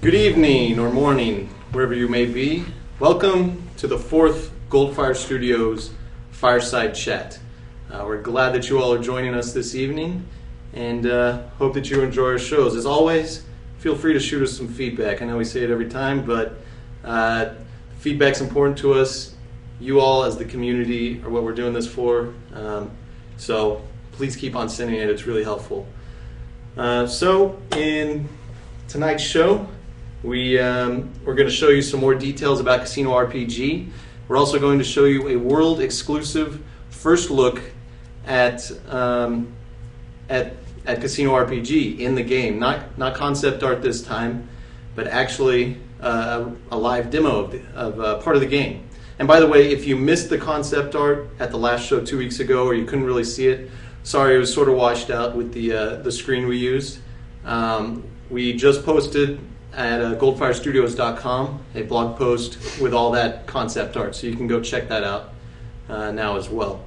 Good evening or morning, wherever you may be. Welcome to the fourth GoldFire Studios Fireside Chat. We're glad that you all are joining us this evening and hope that you enjoy our shows. As always, feel free to shoot us some feedback. I know we say it every time, but feedback's important to us. You all as the community are what we're doing this for. So please keep on sending it. It's really helpful. So in tonight's show, we're going to show you some more details about Casino RPG. We're also going to show you a world-exclusive first look at Casino RPG in the game. Not concept art this time, but actually a live demo of part of the game. And by the way, if you missed the concept art at the last show 2 weeks ago, or you couldn't really see it, sorry, it was sort of washed out with the screen we used. We just posted at GoldFireStudios.com a blog post with all that concept art, so you can go check that out now as well.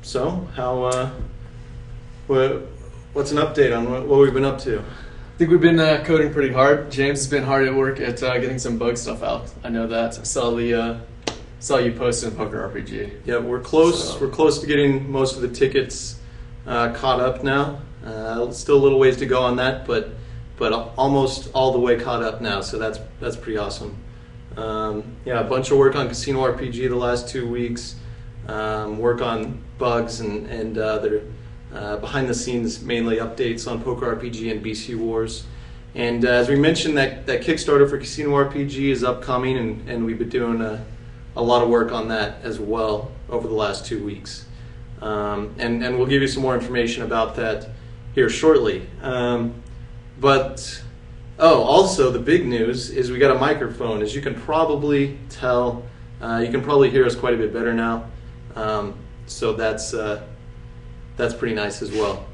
So, what's an update on what we've been up to? I think we've been coding pretty hard. James has been hard at work at getting some bug stuff out. I know that. I saw you post in Poker RPG. Yeah, we're close. So. We're close to getting most of the tickets caught up now. Still a little ways to go on that, but almost all the way caught up now. So that's pretty awesome. Yeah, a bunch of work on Casino RPG the last 2 weeks. Work on bugs and other behind the scenes, mainly updates on Poker RPG and BC Wars. And as we mentioned, that Kickstarter for Casino RPG is upcoming, and we've been doing a lot of work on that as well over the last 2 weeks. And we'll give you some more information about that here shortly. Also the big news is we got a microphone. As you can probably tell, you can probably hear us quite a bit better now. So that's pretty nice as well.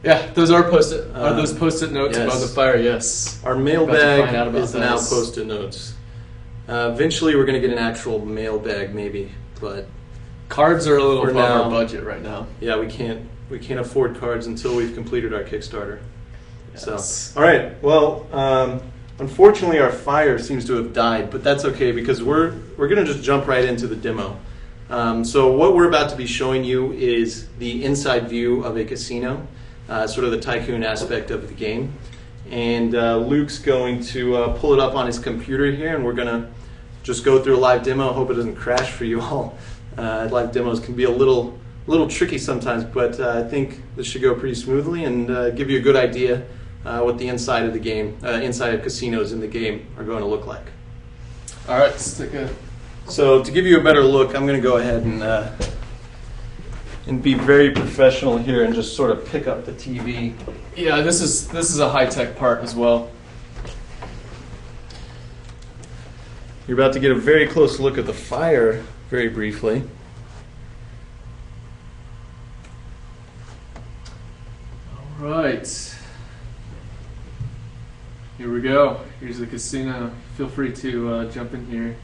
Yeah, those are post-it. Are those post-it notes yes. above the fire? Yes. Our mailbag is now post-it notes. Eventually, we're going to get an actual mailbag, maybe, but cards are a little above our budget right now. Yeah, we can't afford cards until we've completed our Kickstarter. Yes. So, all right. Well, unfortunately, our fire seems to have died, but that's okay because we're going to just jump right into the demo. So what we're about to be showing you is the inside view of a casino, sort of the tycoon aspect of the game. And Luke's going to pull it up on his computer here, and we're going to just go through a live demo. Hope it doesn't crash for you all. Live demos can be a little tricky sometimes, but I think this should go pretty smoothly and give you a good idea what the inside of the game, inside of casinos in the game are going to look like. All right, let's take a... So to give you a better look, I'm going to go ahead and be very professional here and just sort of pick up the TV. Yeah, this is a high-tech part as well. You're about to get a very close look at the fire very briefly. All right. Here we go. Here's the casino. Feel free to jump in here.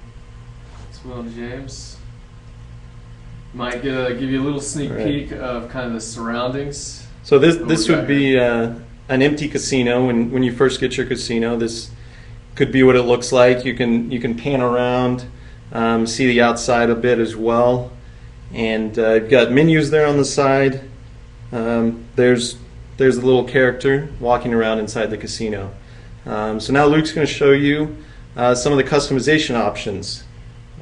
Well, James might give you a little sneak peek of kind of the surroundings. So this would be an empty casino when you first get your casino. This could be what it looks like. You can pan around, see the outside a bit as well, and you've got menus there on the side. There's a little character walking around inside the casino. So now Luke's going to show you some of the customization options.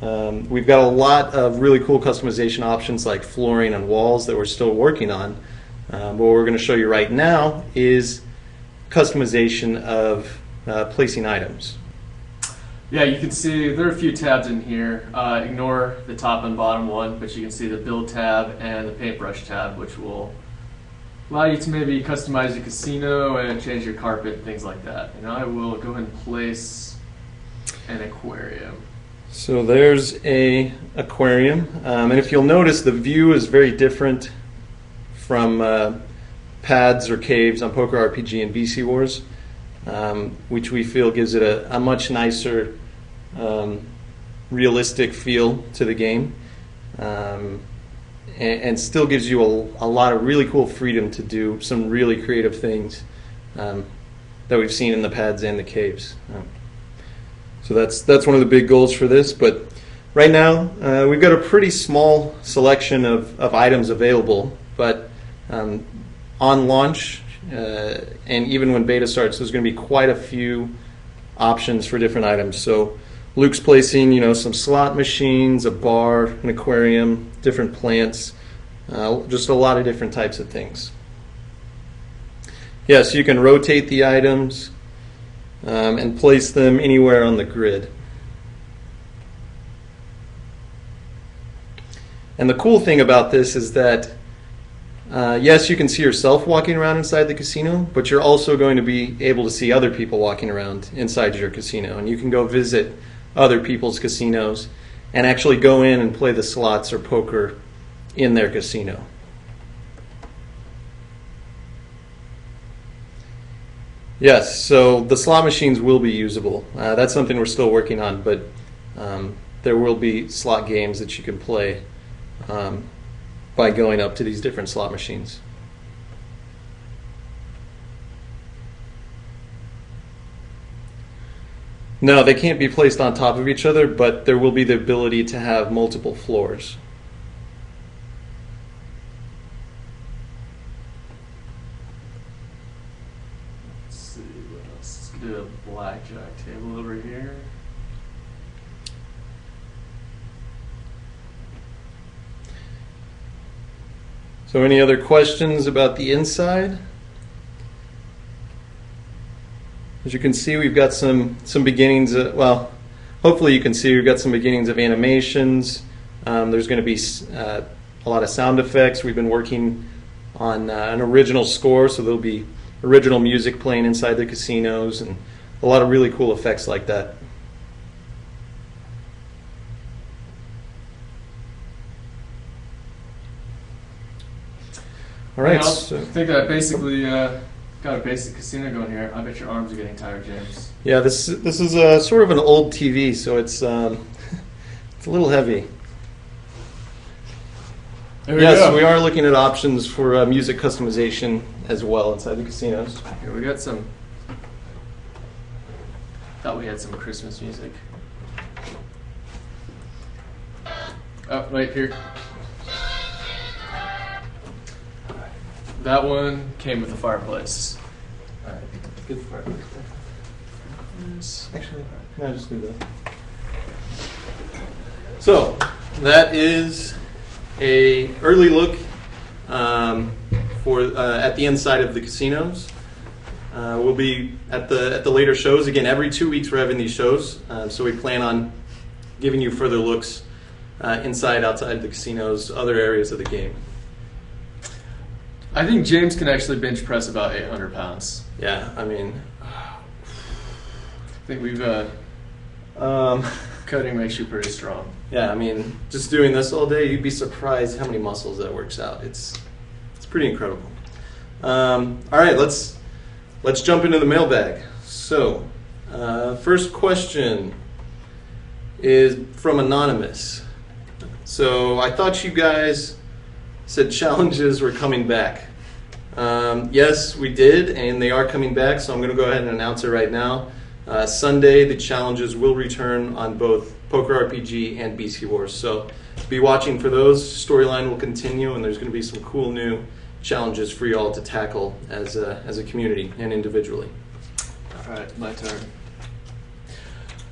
We've got a lot of really cool customization options like flooring and walls that we're still working on. But what we're going to show you right now is customization of placing items. Yeah, you can see there are a few tabs in here. Ignore the top and bottom one, but you can see the build tab and the paintbrush tab, which will allow you to maybe customize your casino and change your carpet and things like that. And I will go ahead and place an aquarium. So there's a aquarium, and if you'll notice, the view is very different from pads or caves on Poker RPG and BC Wars, which we feel gives it a much nicer, realistic feel to the game, and still gives you a lot of really cool freedom to do some really creative things that we've seen in the pads and the caves. So that's one of the big goals for this. But right now, we've got a pretty small selection of items available. But on launch, and even when beta starts, there's going to be quite a few options for different items. So Luke's placing, some slot machines, a bar, an aquarium, different plants, just a lot of different types of things. Yes, you can rotate the items and place them anywhere on the grid. And the cool thing about this is that, yes, you can see yourself walking around inside the casino, but you're also going to be able to see other people walking around inside your casino. And you can go visit other people's casinos and actually go in and play the slots or poker in their casino. Yes, so the slot machines will be usable. That's something we're still working on, but there will be slot games that you can play by going up to these different slot machines. No, they can't be placed on top of each other, but there will be the ability to have multiple floors. Let's see what else. Let's do a blackjack table over here. So any other questions about the inside? As you can see, we've got some beginnings, hopefully you can see we've got some beginnings of animations. There's going to be a lot of sound effects. We've been working on an original score, so there'll be original music playing inside the casinos and a lot of really cool effects like that. All right. I think I basically got a basic casino going here. I bet your arms are getting tired, James. Yeah, this is sort of an old TV, so it's it's a little heavy. Yes, we are looking at options for music customization as well inside the casinos. Here we got some. Thought we had some Christmas music. Oh, right here. That one came with a fireplace. All right, good fireplace. Actually, no, just leave that. So that is a early look for at the inside of the casinos. We'll be at the later shows again. Every 2 weeks we're having these shows, so we plan on giving you further looks inside, outside the casinos, other areas of the game. I think James can actually bench press about 800 pounds. Yeah, I mean, I think we've coding makes you pretty strong. Yeah, I mean, just doing this all day, you'd be surprised how many muscles that works out. It's pretty incredible. All right, let's jump into the mailbag. So, first question is from Anonymous. So I thought you guys said challenges were coming back. Yes, we did, and they are coming back, so I'm going to go ahead and announce it right now. Sunday, the challenges will return on both Poker RPG and BC Wars, so be watching for those. Storyline will continue, and there's going to be some cool new challenges for you all to tackle as a community and individually. All right, my turn.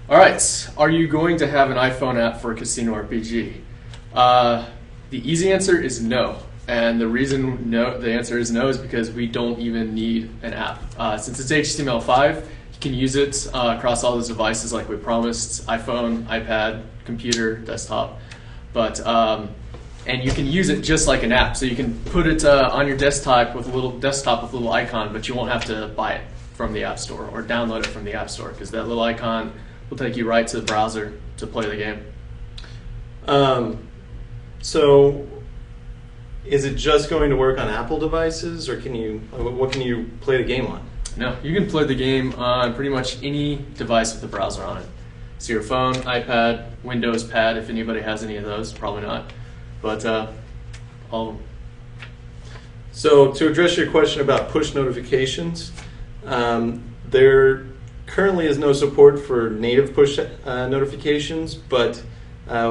All right, are you going to have an iPhone app for Casino RPG? The easy answer is no, and the reason the answer is no is because we don't even need an app. Since it's HTML5, you can use it across all those devices like we promised: iPhone, iPad, computer, desktop. But and you can use it just like an app, so you can put it on your desktop with a little icon, but you won't have to buy it from the App Store or download it from the App Store, because that little icon will take you right to the browser to play the game. So, is it just going to work on Apple devices, or what can you play the game on? No, you can play the game on pretty much any device with a browser on it. So your phone, iPad, Windows Pad, if anybody has any of those, probably not, but all of them. So to address your question about push notifications, There currently is no support for native push notifications, but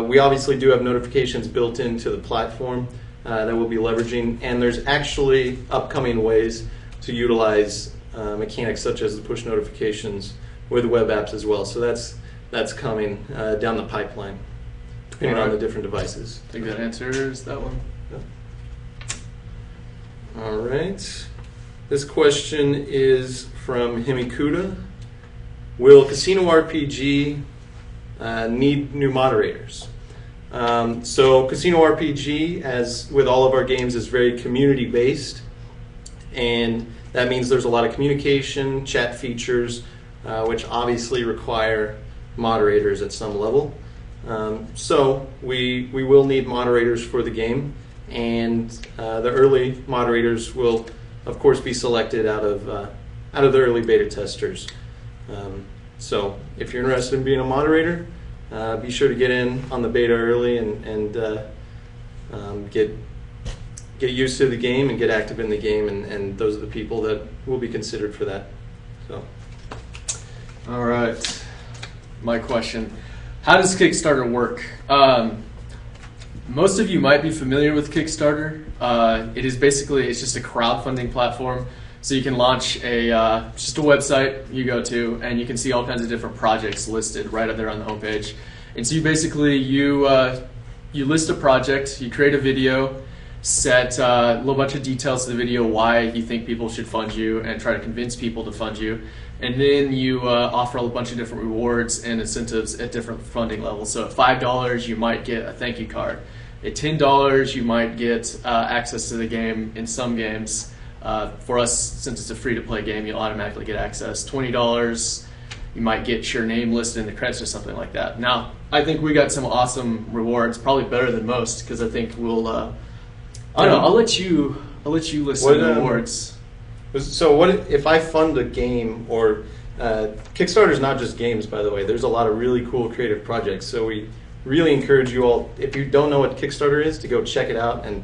we obviously do have notifications built into the platform that we'll be leveraging, and there's actually upcoming ways to utilize mechanics such as the push notifications with web apps as well. So that's coming down the pipeline, depending on the different devices. I think that answers that one. Yeah. All right. This question is from Himikuda. Will Casino RPG need new moderators? So Casino RPG, as with all of our games, is very community-based, and that means there's a lot of communication, chat features, which obviously require moderators at some level. So we will need moderators for the game, and the early moderators will, of course, be selected out of the early beta testers. So if you're interested in being a moderator, be sure to get in on the beta early and get used to the game and get active in the game, and those are the people that will be considered for that. So, all right, my question: how does Kickstarter work? Most of you might be familiar with Kickstarter. It's just a crowdfunding platform. So you can launch just a website you go to, and you can see all kinds of different projects listed right up there on the homepage. And so you basically you list a project, you create a video, set a little bunch of details to the video, why you think people should fund you, and try to convince people to fund you. And then you offer a bunch of different rewards and incentives at different funding levels. So at $5, you might get a thank you card. At $10, you might get access to the game in some games. For us, since it's a free-to-play game, you'll automatically get access. $20, you might get your name listed in the credits or something like that. Now, I think we got some awesome rewards, probably better than most, because I think we'll. I'll let you list some rewards. So what if I fund a game, or Kickstarter is not just games, by the way. There's a lot of really cool creative projects. So we really encourage you all, if you don't know what Kickstarter is, to go check it out and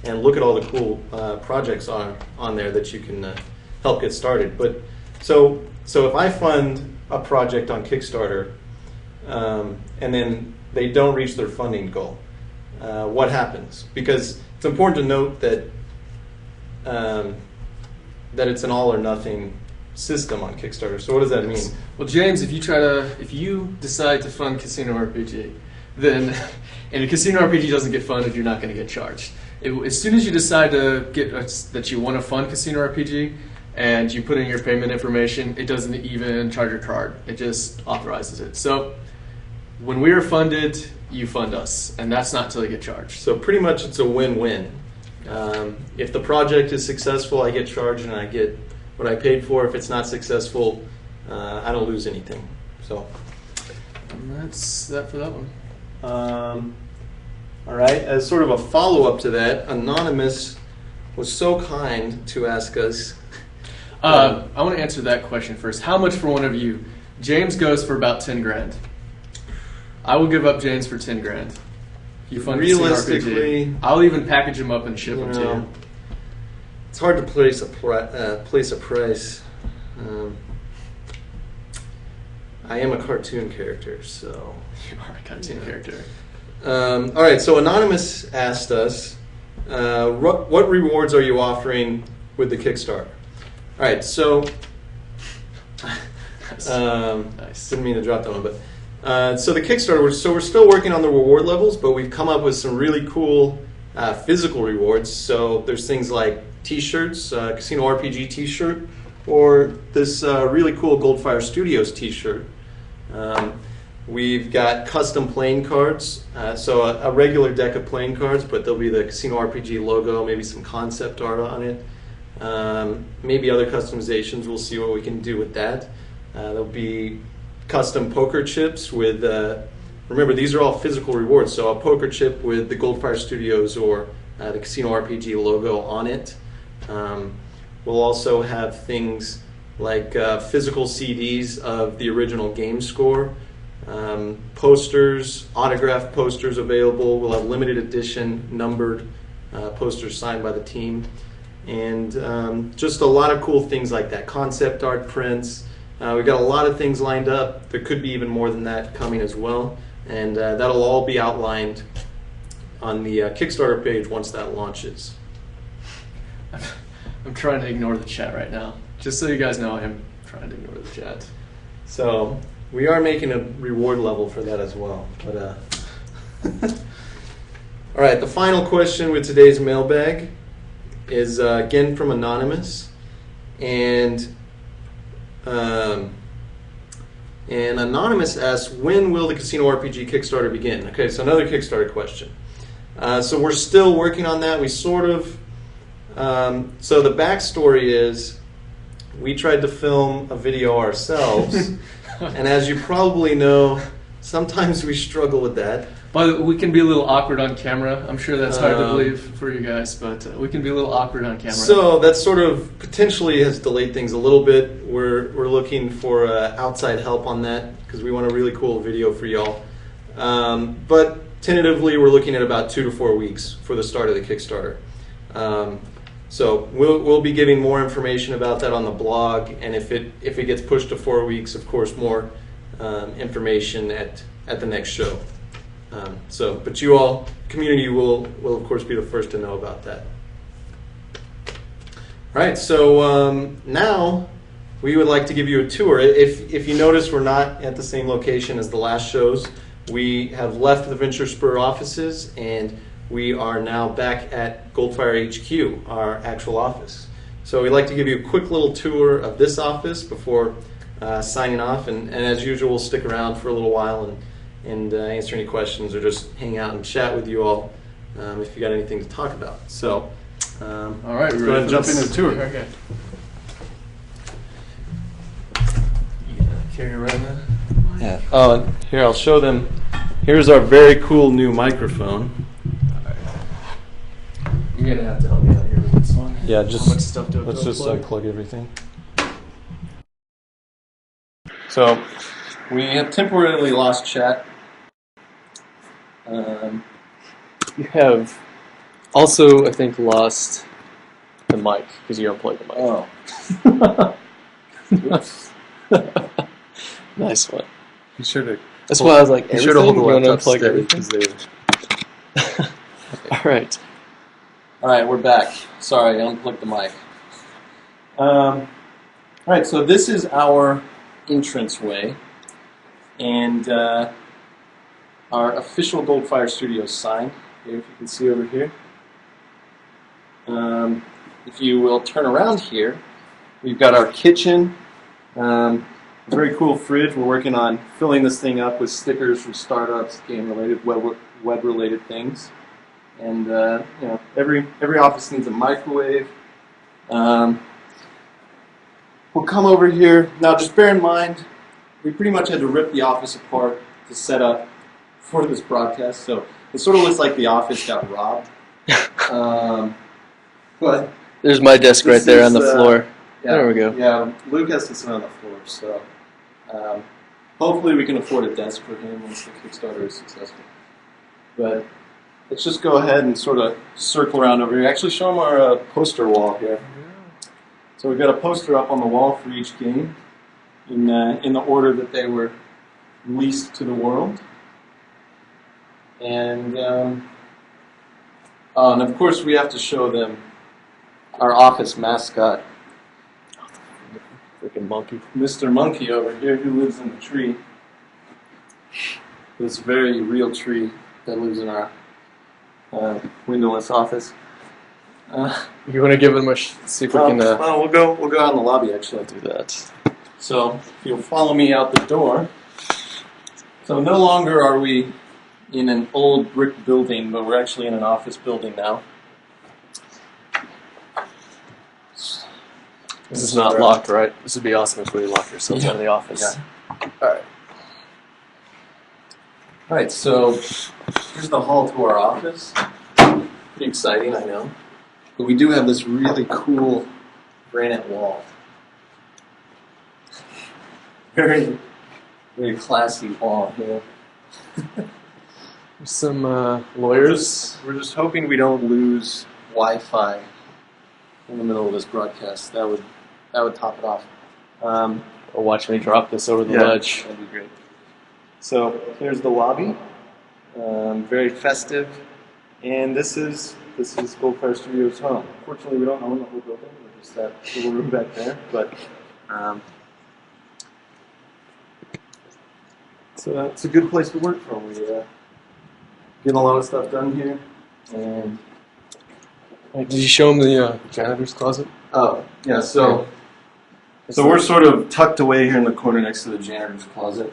look at all the cool projects on there that you can help get started. But so if I fund a project on Kickstarter and then they don't reach their funding goal, what happens? Because it's important to note that it's an all or nothing system on Kickstarter. So what does that mean? Well, James, if you decide to fund Casino RPG, then and the Casino RPG doesn't get funded, you're not going to get charged. As soon as you decide to that you want to fund Casino RPG and you put in your payment information, it doesn't even charge your card. It just authorizes it. So when we are funded, you fund us, and that's not until you get charged. So pretty much it's a win-win. If the project is successful, I get charged and I get what I paid for. If it's not successful, I don't lose anything. So and that's that for that one. All right, as sort of a follow-up to that, Anonymous was so kind to ask us. I want to answer that question first. How much for one of you? James goes for about 10 grand. I will give up James for 10 grand. You fund Realistically, RPG. I'll even package him up and ship him to you. It's hard to place a price. I am a cartoon character, so. You are a cartoon character. All right, so Anonymous asked us, what rewards are you offering with the Kickstarter? All right, so nice. Didn't mean to drop that one, but so the Kickstarter, we're still working on the reward levels, but we've come up with some really cool physical rewards. So there's things like T-shirts, Casino RPG T-shirt, or this really cool GoldFire Studios T-shirt. We've got custom playing cards, so a regular deck of playing cards, but there'll be the Casino RPG logo, maybe some concept art on it, maybe other customizations. We'll see what we can do with that. There'll be custom poker chips with, remember these are all physical rewards, so a poker chip with the GoldFire Studios or the Casino RPG logo on it. We'll also have things like physical CDs of the original game score. Posters, autographed posters available. We'll have limited edition numbered posters signed by the team. and just a lot of cool things like that. Concept art prints. We've got a lot of things lined up. There could be even more than that coming as well, and that'll all be outlined on the Kickstarter page once that launches. I'm trying to ignore the chat right now. Just so you guys know, I'm trying to ignore the chat. So we are making a reward level for that as well. But all right, the final question with today's mailbag is again from Anonymous, and Anonymous asks, when will the Casino RPG Kickstarter begin? Okay, so another Kickstarter question. So we're still working on that. We sort of, so the backstory is we tried to film a video ourselves, and as you probably know, sometimes we struggle with that. But we can be a little awkward on camera. I'm sure that's hard to believe for you guys, but we can be a little awkward on camera. So that sort of potentially has delayed things a little bit. We're looking for outside help on that because we want a really cool video for y'all. But tentatively, we're looking at about 2 to 4 weeks for the start of the Kickstarter. So we'll be giving more information about that on the blog, and if it gets pushed to 4 weeks, of course, more information at the next show. But you all, community will of course be the first to know about that. All right, so now we would like to give you a tour. If you notice, we're not at the same location as the last shows. We have left the Venture Spur offices, and we are now back at GoldFire HQ, our actual office. So we'd like to give you a quick little tour of this office before signing off, and as usual, we'll stick around for a little while and answer any questions or just hang out and chat with you all if you got anything to talk about. So, all right, let's go ahead and jump into the tour. Okay. Carry around that. Yeah. Here, I'll show them. Here's our very cool new microphone. You're gonna have to help me out here with this one. Yeah, How much stuff do I let's just unplug? unplug everything. So, we have temporarily lost chat. You have also, I think, lost the mic because you unplugged the mic. Oh. Nice one. Be sure to. That's why I was like, Be sure to hold the laptop unplug steady, everything. All right. All right, we're back. Sorry, I unplugged the mic. All right, so this is our entranceway, and our official GoldFire Studios sign. Here, if you can see over here. If you will turn around here, we've got our kitchen. Very cool fridge. We're working on filling this thing up with stickers from startups, game-related, web-related things. And every office needs a microwave. We'll come over here. Now, just bear in mind, we pretty much had to rip the office apart to set up for this broadcast. So it sort of looks like the office got robbed. But there's my desk right there on the floor. Yeah, there we go. Yeah, Luke has to sit on the floor, so hopefully we can afford a desk for him once the Kickstarter is successful. But let's just go ahead and sort of circle around over here. Actually, show them our poster wall here. So we've got a poster up on the wall for each game in the order that they were released to the world. And of course we have to show them our office mascot. Freaking monkey. Mr. Monkey over here, who lives in the tree. This very real tree that lives in our windowless office. You want to give them a see if we can? Well, we'll go out in the lobby. Actually, do that. So if you'll follow me out the door. So no longer are we in an old brick building, but we're actually in an office building now. This is not locked, right? This would be awesome if we locked ourselves out of the office. Yeah. All right, so here's the hall to our office. Pretty exciting, I know. But we do have this really cool granite wall. Very, very classy wall here. Some lawyers. We're just hoping we don't lose Wi-Fi in the middle of this broadcast. That would top it off. Or watch me drop this over the ledge. That'd be great. So here's the lobby. Very festive. And this is GoldFire Studios' home. Fortunately, we don't own the whole building. We're just that little room back there. But so it's a good place to work from. We getting a lot of stuff done here. And Did you show him the janitor's closet? oh yeah, so we're sort of tucked away here in the corner next to the janitor's closet.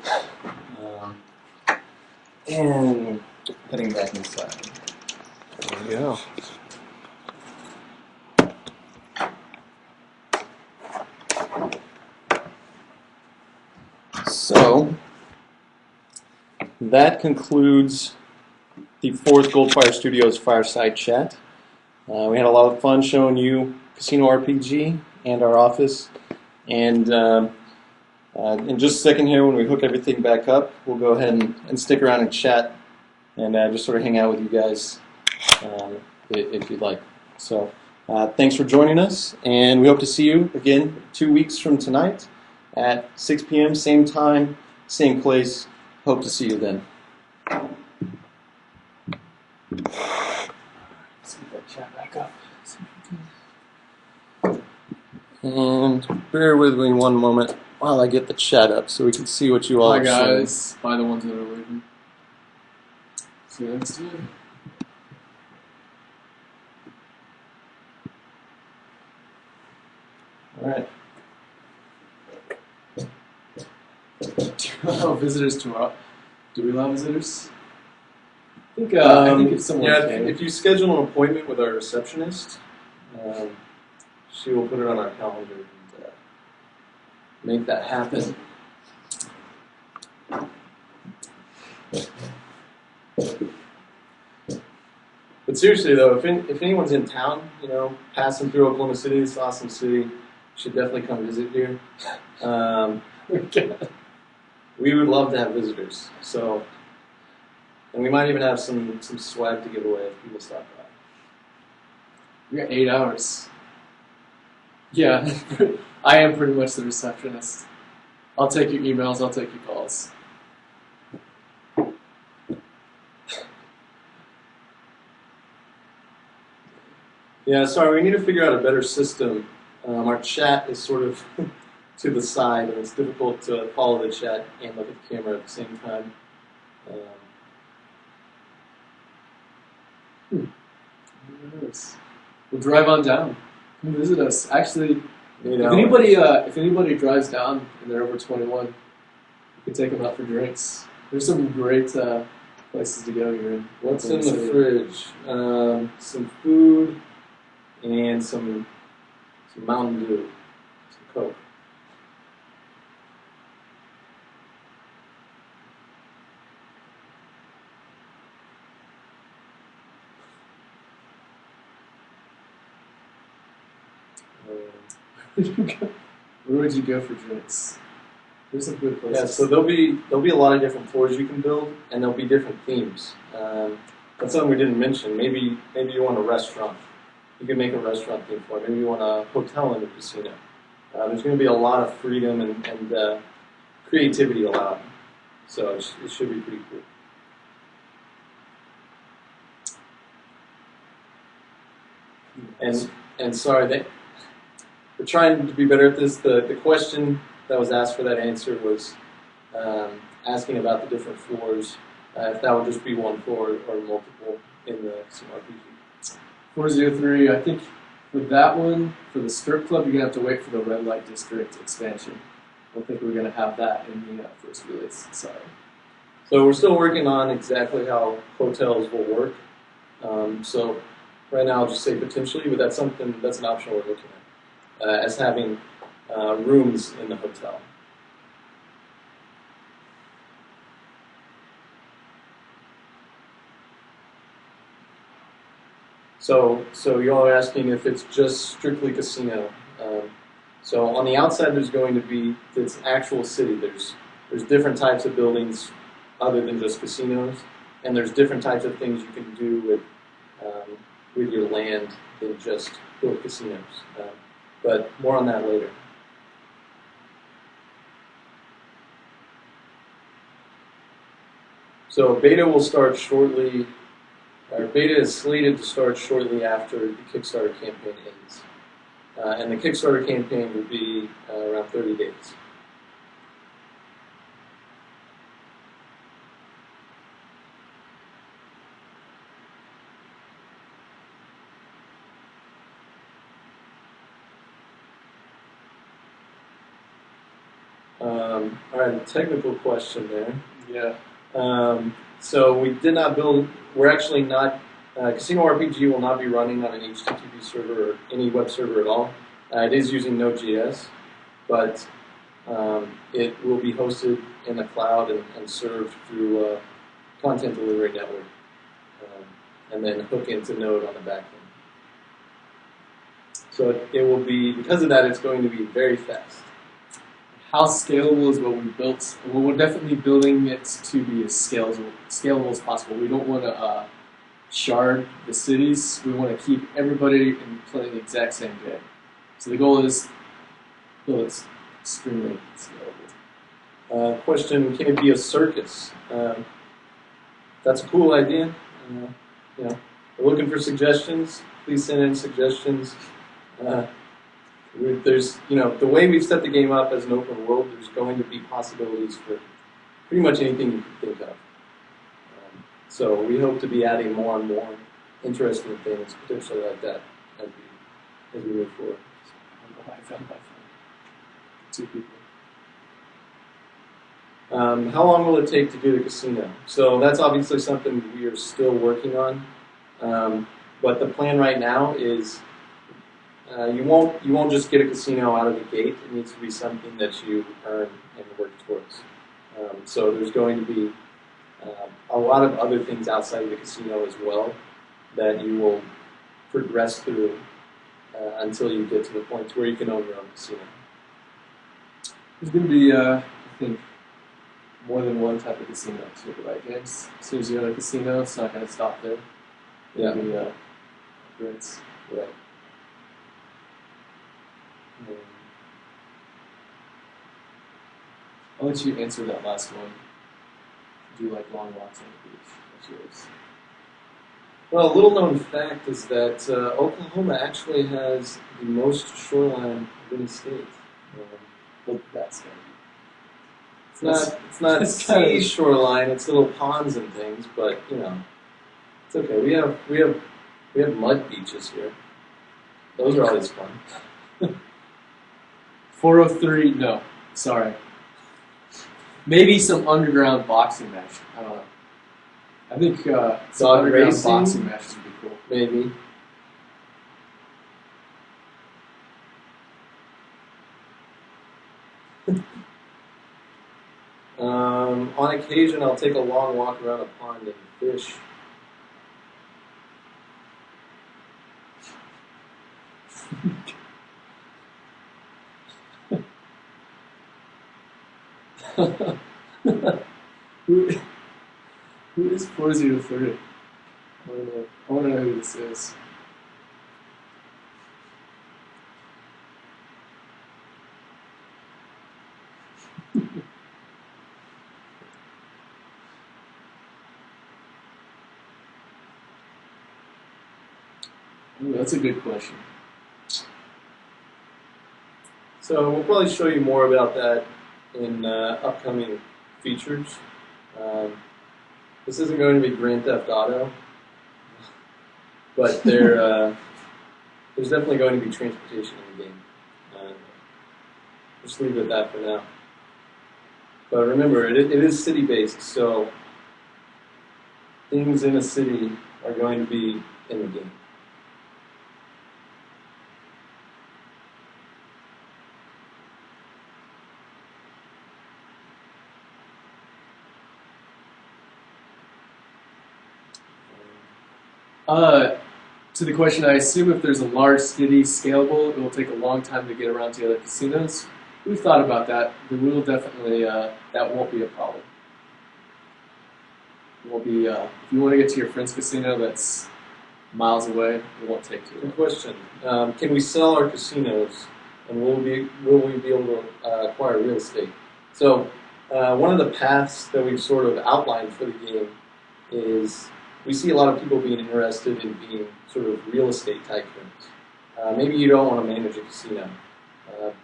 And heading back inside. There we go. So that concludes the fourth GoldFire Studios Fireside Chat. We had a lot of fun showing you Casino RPG and our office. And in just a second here, when we hook everything back up, we'll go ahead and stick around and chat and just sort of hang out with you guys if you'd like. So thanks for joining us, and we hope to see you again 2 weeks from tonight at 6 p.m., same time, same place. Hope to see you then. Let's get that chat back up. And bear with me one moment while I get the chat up so we can see what you all Hi are saying. guys. By the ones that are waiting. See you next time. All right. Do you allow visitors tomorrow? Do we allow visitors? I think if someone came. If you schedule an appointment with our receptionist, she will put it on our calendar and make that happen. But seriously though, if anyone's in town, passing through Oklahoma City, this awesome city, you should definitely come visit here. We would love to have visitors. So, and we might even have some swag to give away if people stop by. We got 8 hours. Yeah, I am pretty much the receptionist. I'll take your emails, I'll take your calls. Yeah, sorry, we need to figure out a better system. Our chat is sort of to the side, and it's difficult to follow the chat and look at the camera at the same time. We'll drive on down. Come visit us. Actually, if anybody drives down and they're over 21, you can take them out for drinks. There's some great places to go here. What's in the fridge? Some food and some Mountain Dew, some Coke. Where would you go for drinks? There's some good places. Yeah, so there'll be a lot of different floors you can build, and there'll be different themes. That's something we didn't mention. Maybe you want a restaurant. You can make a restaurant theme for it. Maybe you want a hotel in the casino. There's going to be a lot of freedom and creativity allowed. So it should be pretty cool. And sorry, we're trying to be better at this. The question that was asked for that answer was asking about the different floors, if that would just be one floor or multiple in the RPG. 403, I think for that one, for the strip club, you're going to have to wait for the red light district expansion. I don't think we're going to have that in the first release. Sorry. So we're still working on exactly how hotels will work. So right now I'll just say potentially, but that's an option we're looking at, as having rooms in the hotel. So y'all are asking if it's just strictly casino. So on the outside, there's going to be this actual city. There's different types of buildings other than just casinos, and there's different types of things you can do with your land than just build casinos. But more on that later. So beta will start shortly. Our beta is slated to start shortly after the Kickstarter campaign ends. And the Kickstarter campaign will be around 30 days. All right, a technical question there. Yeah. So we did not build, we're actually not, Casino RPG will not be running on an HTTP server or any web server at all. It is using Node.js, but it will be hosted in the cloud and served through a content delivery network, and then hook into Node on the back end. So it will be, because of that, it's going to be very fast. How scalable is what we built? Well, we're definitely building it to be as scalable as possible. We don't want to shard the cities. We want to keep everybody playing the exact same game. So the goal is build it extremely scalable. Question, can it be a circus? That's a cool idea. We're looking for suggestions. Please send in suggestions. There's, the way we've set the game up as an open world, there's going to be possibilities for pretty much anything you can think of. So we hope to be adding more and more interesting things, potentially like that, as we move forward. I found my phone. 2 people. How long will it take to do the casino? So that's obviously something we are still working on. But the plan right now is you won't just get a casino out of the gate. It needs to be something that you earn and work towards. So there's going to be a lot of other things outside of the casino as well that you will progress through until you get to the point where you can own your own casino. There's going to be, I think, more than one type of casino too, right, James? As soon as you own a casino, it's not going to stop there. Yeah. Maybe upgrades. Right. I'll let you answer that last one. Do you like long walks on the beach? What's yours? Well, a little known fact is that Oklahoma actually has the most shoreline of any state. Well, that's good. It's not sea shoreline. It's little ponds and things, but it's okay. We have mud beaches here. Those are always fun. 403. No, sorry. Maybe some underground boxing match. I don't know. I think some Dog underground racing? boxing matches would be cool. Maybe. On occasion, I'll take a long walk around a pond and fish. Who is 403? I want to know who this is. Ooh, that's a good question. So we'll probably show you more about that in upcoming features. This isn't going to be Grand Theft Auto, but there's definitely going to be transportation in the game. Just leave it at that for now. But remember, it is city-based, so things in a city are going to be in the game. To the question, I assume if there's a large city scalable, it will take a long time to get around to the other casinos. We've thought about that. There will definitely, that won't be a problem. It won't be, if you want to get to your friend's casino that's miles away. It won't take too Good long. question. Can we sell our casinos, and will we be able to acquire real estate? So, one of the paths that we've sort of outlined for the game is we see a lot of people being interested in being sort of real estate tycoons. Maybe you don't want to manage a casino,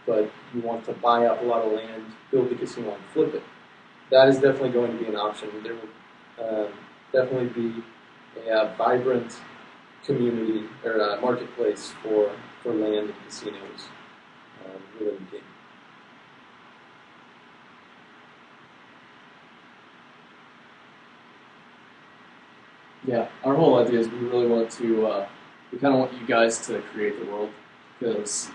but you want to buy up a lot of land, build the casino, and flip it. That is definitely going to be an option. There will definitely be a vibrant community or marketplace for land and casinos within the game. Yeah, our whole idea is we really want to, we kind of want you guys to create the world, because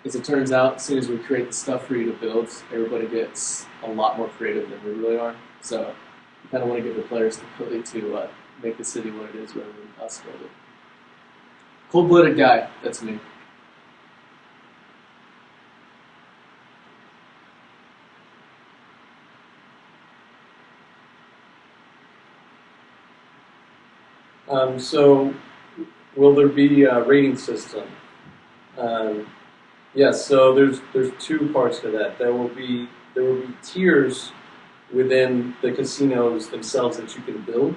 as it turns out, as soon as we create the stuff for you to build, everybody gets a lot more creative than we really are. So we kind of want to give the players the ability to make the city what it is rather than us build it. Cold-blooded guy, that's me. So, will there be a rating system? Yes. So there's two parts to that. There will be tiers within the casinos themselves that you can build,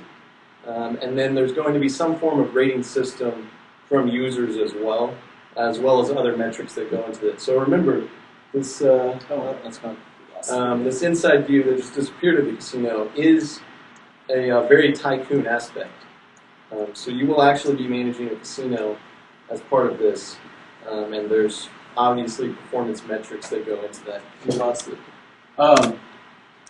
and then there's going to be some form of rating system from users as well as other metrics that go into it. So remember, this that's not this inside view that just disappeared at the casino is a very tycoon aspect. So you will actually be managing a casino as part of this, and there's obviously performance metrics that go into that.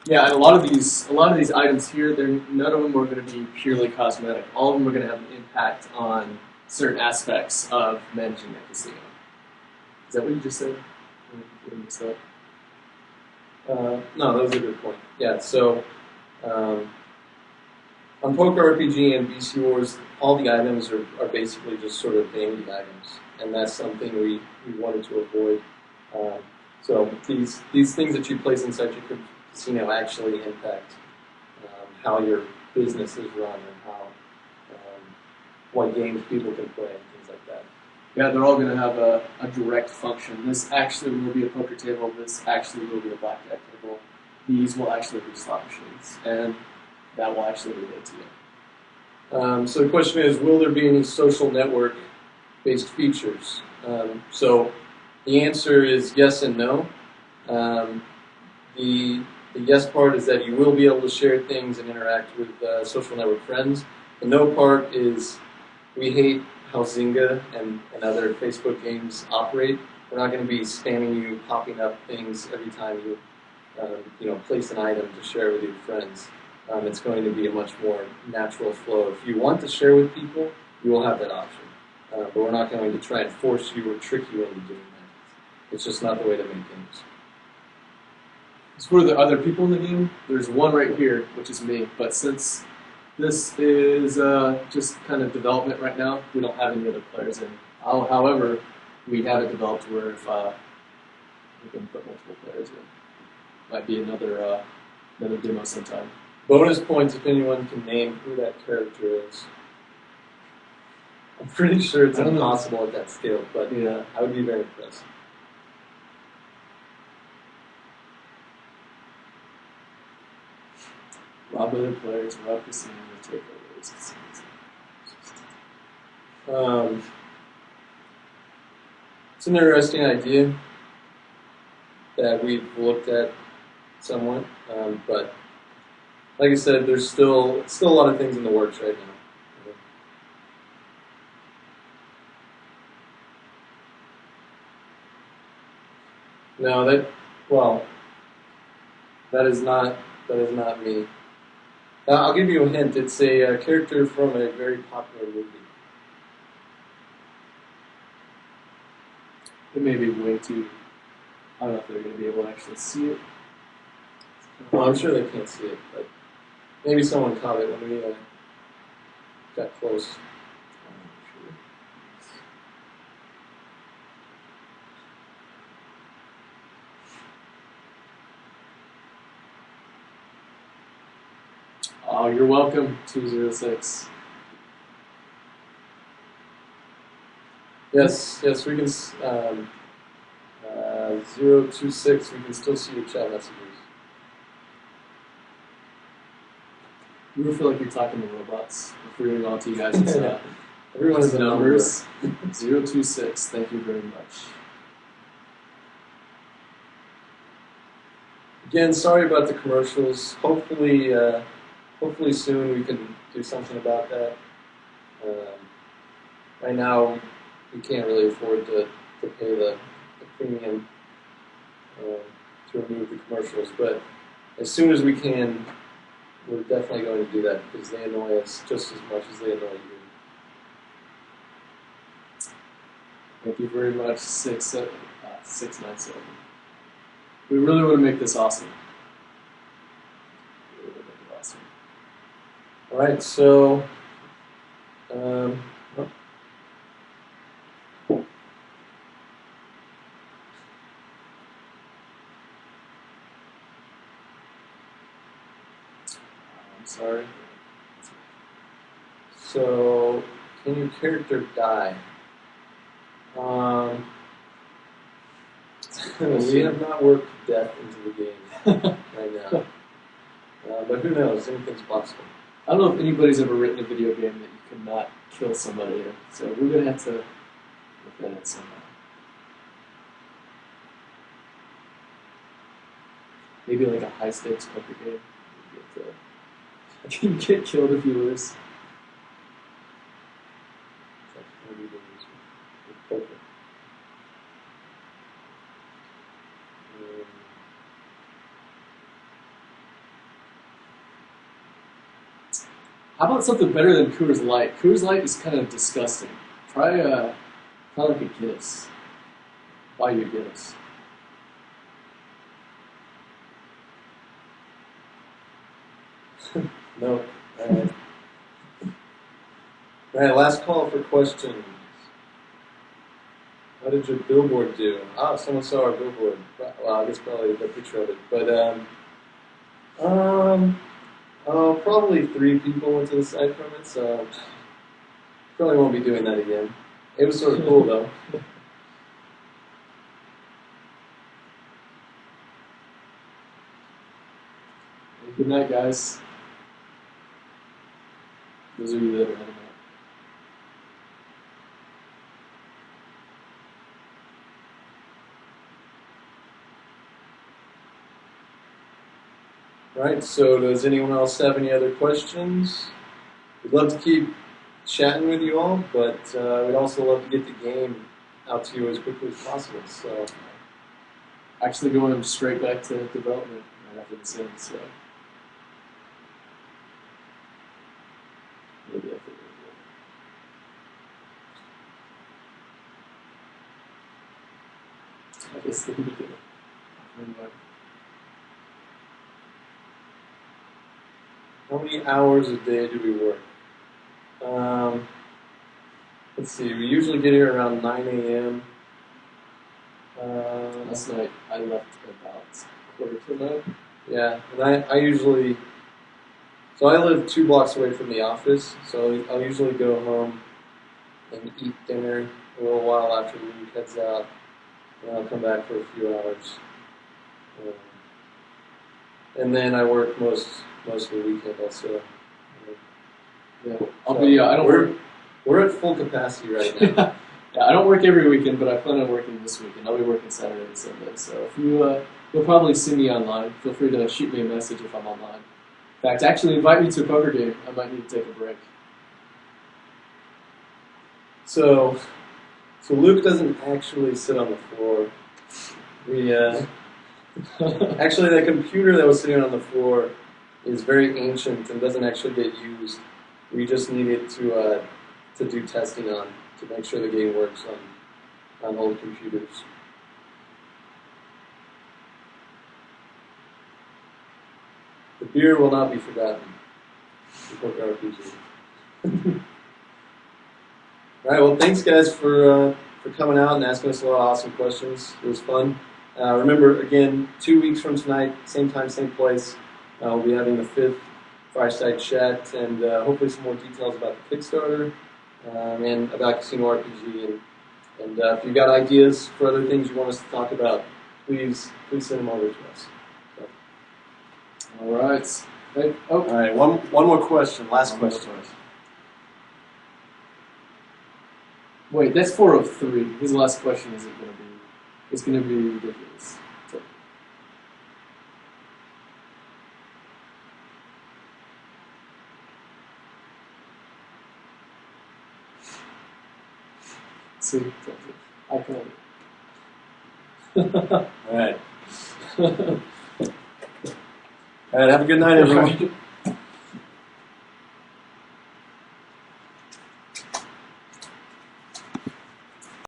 Yeah, and a lot of these items here, none of them are going to be purely cosmetic. All of them are going to have an impact on certain aspects of managing the casino. Is that what you just said? What did you say? No, that was a good point. Yeah, so on Poker RPG and BC Wars, all the items are basically just sort of vanity items, and that's something we wanted to avoid. So these things that you place inside your casino actually impact how your business is run and how what games people can play and things like that. Yeah, they're all going to have a direct function. This actually will be a poker table. This actually will be a blackjack table. These will actually be slot machines, and that will actually relate to you. So the question is, will there be any social network-based features? So the answer is yes and no. The yes part is that you will be able to share things and interact with social network friends. The no part is we hate how Zynga and other Facebook games operate. We're not going to be spamming you, popping up things every time you place an item to share with your friends. It's going to be a much more natural flow. If you want to share with people, you will have that option. But we're not going to try and force you or trick you into doing that. It's just not the way to make games. As for the other people in the game, there's one right here, which is me. But since this is just kind of development right now, we don't have any other players in. However, we have it developed where if we can put multiple players in. Might be another demo sometime. Bonus points if anyone can name who that character is. I'm pretty sure it's impossible at that scale, but yeah, I would be very impressed. Rob other players, rob casino, take over. It's an interesting idea that we've looked at somewhat, but like I said, there's still a lot of things in the works right now. No, that is not me. I'll give you a hint. It's a character from a very popular movie. It may be way too. I don't know if they're going to be able to actually see it. Well, I'm sure they can't see it, but maybe someone caught it when we got close. Oh, you're welcome, 206. Yes, yes, we can. 026. We can still see your chat messages. You feel like you're talking to robots. If we're on to you guys, Everyone has a numbers. 026. Thank you very much. Again, sorry about the commercials. Hopefully, hopefully soon we can do something about that. Right now, we can't really afford to pay the premium to remove the commercials, but as soon as we can, we're definitely going to do that because they annoy us just as much as they annoy you. Thank you very much, 697. We really want to make this awesome. Really want to make it awesome. All right, so I'm sorry. So, can your character die? We have not worked death into the game right now. But who knows? Anything's possible. I don't know if anybody's ever written a video game that you cannot kill somebody in. So we're going to have to look at it somehow. Maybe like a high-stakes poker game. You get killed if you lose. How about something better than Coors Light? Coors Light is kind of disgusting. Try like a Guinness. Buy you a Guinness. No. All right. All right, last call for questions. How did your billboard do? Ah, someone saw our billboard. Well, I guess probably the picture of it. But, probably 3 people went to the site from it, so probably won't be doing that again. It was sort of cool, though. Good night, guys. Those of you that are heading out. Right, so does anyone else have any other questions? We'd love to keep chatting with you all, but we'd also love to get the game out to you as quickly as possible. So, actually going straight back to development right after this ends, so maybe after I guess the beginning. how many hours a day do we work? Let's see, we usually get here around 9 a.m. Last night I left about 8:45. Yeah, and I usually, so I live 2 blocks away from the office, so I'll usually go home and eat dinner a little while after the week heads out, and I'll come back for a few hours. And then I work most of the weekend also. Yeah, I don't work. We're at full capacity right now. Yeah, I don't work every weekend, but I plan on working this weekend. I'll be working Saturday and Sunday. So if you'll probably see me online. Feel free to shoot me a message if I'm online. In fact, actually invite me to a poker game. I might need to take a break. So Luke doesn't actually sit on the floor. We actually, the computer that was sitting on the floor is very ancient and doesn't actually get used. We just need it to do testing on to make sure the game works on old computers. The beer will not be forgotten. The poker RPG. All right. Well, thanks guys for coming out and asking us a lot of awesome questions. It was fun. Remember, again, 2 weeks from tonight, same time, same place, we'll be having the 5th Fireside Chat and hopefully some more details about the Kickstarter and about Casino RPG And if you've got ideas for other things you want us to talk about, please send them over to us. So. All right. All right, one more question. Last question. Wait, that's 403. His last question isn't going to be. It's going to be ridiculous. See, I can't. All right. All right, have a good night, everyone.